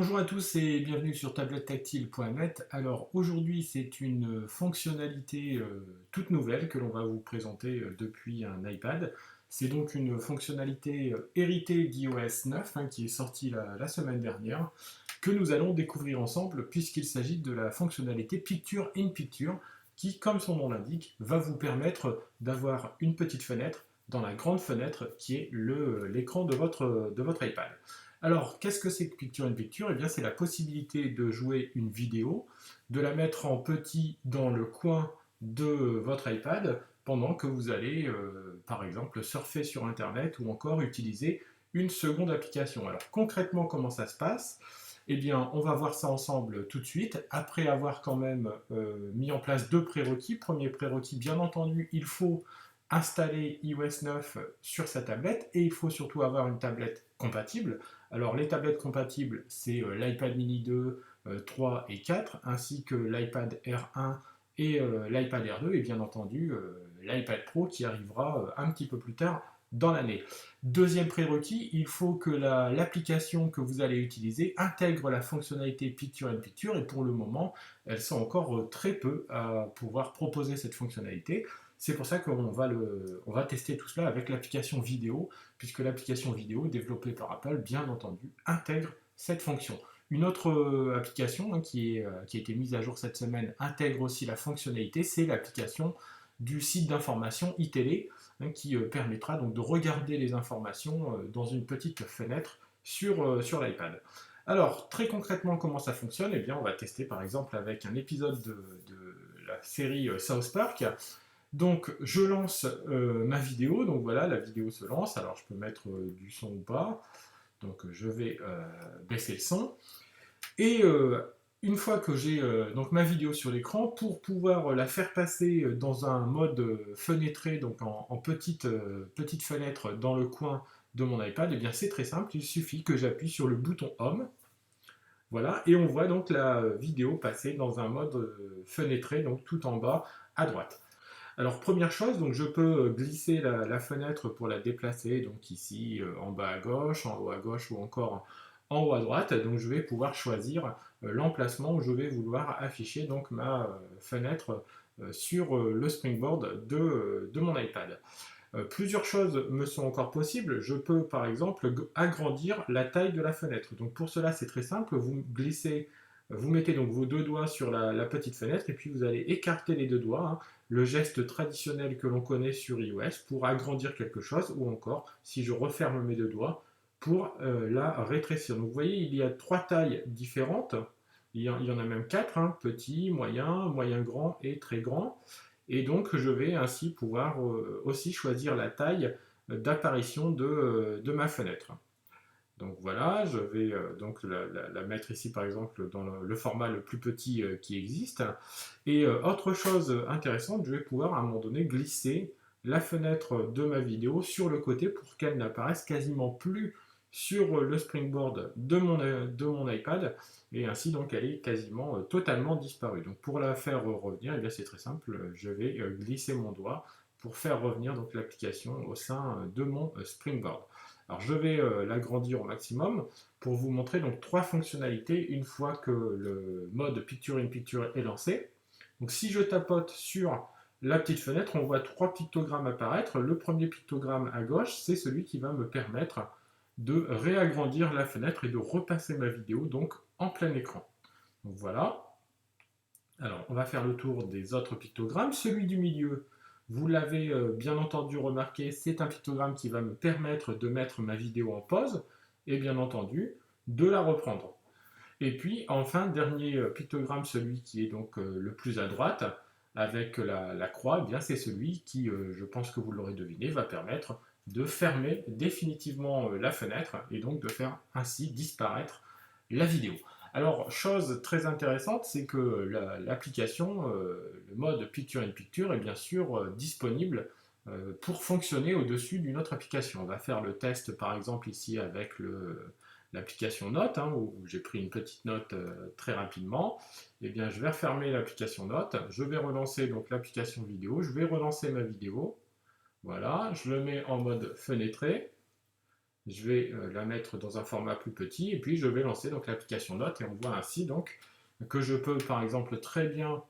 Bonjour à tous et bienvenue sur tablettactile.net. Alors aujourd'hui c'est une fonctionnalité toute nouvelle que l'on va vous présenter depuis un iPad. C'est donc une fonctionnalité héritée d'iOS 9 qui est sortie la semaine dernière, que nous allons découvrir ensemble puisqu'il s'agit de la fonctionnalité Picture in Picture qui, comme son nom l'indique, va vous permettre d'avoir une petite fenêtre dans la grande fenêtre qui est l'écran de votre iPad. Alors, qu'est-ce que c'est que Picture in Picture? Eh bien, c'est la possibilité de jouer une vidéo, de la mettre en petit dans le coin de votre iPad pendant que vous allez, par exemple, surfer sur Internet ou encore utiliser une seconde application. Alors, concrètement, comment ça se passe? Eh bien, on va voir ça ensemble tout de suite, après avoir quand même mis en place deux prérequis. Premier prérequis, bien entendu, il faut installer iOS 9 sur sa tablette et il faut surtout avoir une tablette compatible. Alors les tablettes compatibles, c'est l'iPad mini 2, 3 et 4, ainsi que l'iPad R1 et l'iPad R2, et bien entendu l'iPad Pro qui arrivera un petit peu plus tard dans l'année. Deuxième prérequis, il faut que l'application que vous allez utiliser intègre la fonctionnalité Picture in Picture, et pour le moment, elles sont encore très peu à pouvoir proposer cette fonctionnalité. C'est pour ça qu'on va tester tout cela avec l'application vidéo, puisque l'application vidéo développée par Apple, bien entendu, intègre cette fonction. Une autre application qui a été mise à jour cette semaine intègre aussi la fonctionnalité, c'est l'application du site d'information iTélé, qui permettra donc de regarder les informations dans une petite fenêtre sur l'iPad. Alors, très concrètement, comment ça fonctionne? Eh bien, on va tester par exemple avec un épisode de la série South Park. Donc je lance ma vidéo, donc voilà, la vidéo se lance, alors je peux mettre du son ou pas, donc je vais baisser le son, et une fois que j'ai donc ma vidéo sur l'écran, pour pouvoir la faire passer dans un mode fenêtré, donc en petite fenêtre dans le coin de mon iPad, et bien c'est très simple, il suffit que j'appuie sur le bouton Home, voilà, et on voit donc la vidéo passer dans un mode fenêtré, donc tout en bas à droite. Alors première chose, donc je peux glisser la fenêtre pour la déplacer, donc ici en bas à gauche, en haut à gauche ou encore en haut à droite. Donc je vais pouvoir choisir l'emplacement où je vais vouloir afficher donc ma fenêtre sur le springboard de mon iPad. Plusieurs choses me sont encore possibles. Je peux par exemple agrandir la taille de la fenêtre. Donc pour cela c'est très simple, vous mettez donc vos deux doigts sur la petite fenêtre et puis vous allez écarter les deux doigts, le geste traditionnel que l'on connaît sur iOS pour agrandir quelque chose, ou encore si je referme mes deux doigts pour la rétrécir. Donc vous voyez, il y a trois tailles différentes, il y en a même quatre, petit, moyen grand et très grand. Et donc je vais ainsi pouvoir aussi choisir la taille d'apparition de ma fenêtre. Donc voilà, je vais donc la mettre ici par exemple dans le format le plus petit qui existe. Et autre chose intéressante, je vais pouvoir à un moment donné glisser la fenêtre de ma vidéo sur le côté pour qu'elle n'apparaisse quasiment plus sur le springboard de mon iPad, et ainsi donc elle est quasiment totalement disparue. Donc pour la faire revenir, eh bien c'est très simple, je vais glisser mon doigt pour faire revenir donc l'application au sein de mon springboard. Alors je vais l'agrandir au maximum pour vous montrer donc trois fonctionnalités une fois que le mode Picture in Picture est lancé. Donc si je tapote sur la petite fenêtre, on voit trois pictogrammes apparaître. Le premier pictogramme à gauche, c'est celui qui va me permettre de réagrandir la fenêtre et de repasser ma vidéo donc en plein écran. Donc voilà. Alors on va faire le tour des autres pictogrammes. Celui du milieu, vous l'avez bien entendu remarqué, c'est un pictogramme qui va me permettre de mettre ma vidéo en pause et bien entendu de la reprendre. Et puis enfin, dernier pictogramme, celui qui est donc le plus à droite, avec la croix, eh bien c'est celui qui, je pense que vous l'aurez deviné, va permettre de fermer définitivement la fenêtre et donc de faire ainsi disparaître la vidéo. Alors, chose très intéressante, c'est que l'application, le mode Picture in Picture, est bien sûr disponible pour fonctionner au-dessus d'une autre application. On va faire le test par exemple ici avec l'application Note, où j'ai pris une petite note très rapidement. Eh bien, je vais refermer l'application Note, je vais relancer donc l'application vidéo, je vais relancer ma vidéo. Voilà, je le mets en mode fenêtré. Je vais la mettre dans un format plus petit et puis je vais lancer donc l'application Notes et on voit ainsi donc que je peux par exemple très bien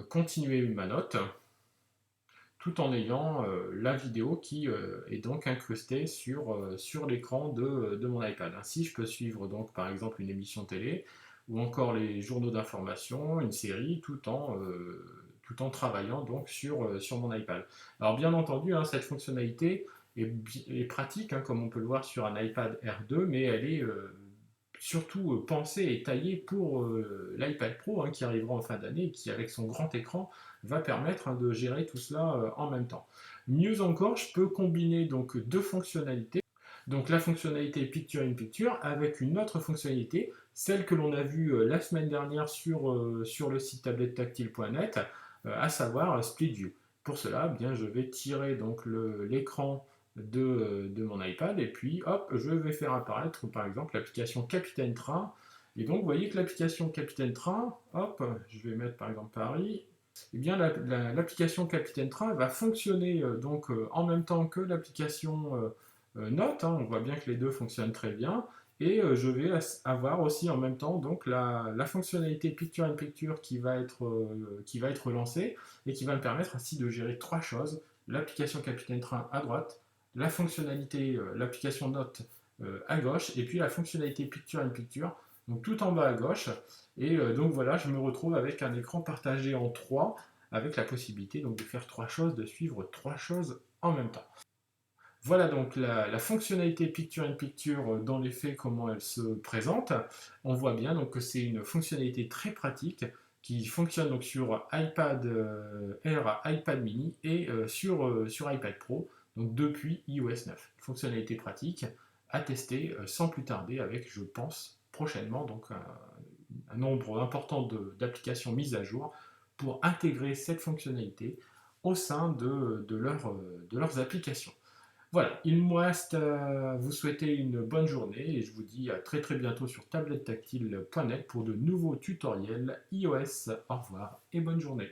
continuer ma note tout en ayant la vidéo qui est donc incrustée sur l'écran de mon iPad. Ainsi, je peux suivre donc par exemple une émission télé ou encore les journaux d'information, une série, tout en travaillant donc sur mon iPad. Alors bien entendu, hein, cette fonctionnalité est pratique, hein, comme on peut le voir sur un iPad R2, mais elle est surtout pensée et taillée pour l'iPad Pro hein, qui arrivera en fin d'année et qui, avec son grand écran, va permettre hein, de gérer tout cela en même temps. Mieux encore, je peux combiner donc deux fonctionnalités. Donc la fonctionnalité Picture in Picture avec une autre fonctionnalité, celle que l'on a vue la semaine dernière sur le site tablettactile.net, à savoir Split View. Pour cela, eh bien, je vais tirer donc l'écran de mon iPad et puis hop, je vais faire apparaître par exemple l'application Capitaine Train. Et donc vous voyez que l'application Capitaine Train, hop, je vais mettre par exemple Paris, eh bien l'application Capitaine Train va fonctionner donc en même temps que l'application Note, hein, on voit bien que les deux fonctionnent très bien. Et je vais avoir aussi en même temps donc la fonctionnalité Picture in Picture qui va être lancée et qui va me permettre ainsi de gérer trois choses. L'application Capitaine Train à droite, la fonctionnalité, l'application Note à gauche, et puis la fonctionnalité Picture in Picture, donc tout en bas à gauche. Et donc voilà, je me retrouve avec un écran partagé en trois, avec la possibilité donc de faire trois choses, de suivre trois choses en même temps. Voilà donc la fonctionnalité Picture in Picture dans les faits, comment elle se présente. On voit bien donc que c'est une fonctionnalité très pratique qui fonctionne donc sur iPad Air, iPad mini et sur iPad Pro, donc depuis iOS 9. Fonctionnalité pratique à tester sans plus tarder avec, je pense, prochainement donc un nombre important d'applications mises à jour pour intégrer cette fonctionnalité au sein de leurs applications. Voilà, il me reste à vous souhaiter une bonne journée et je vous dis à très très bientôt sur tablettactile.net pour de nouveaux tutoriels iOS. Au revoir et bonne journée.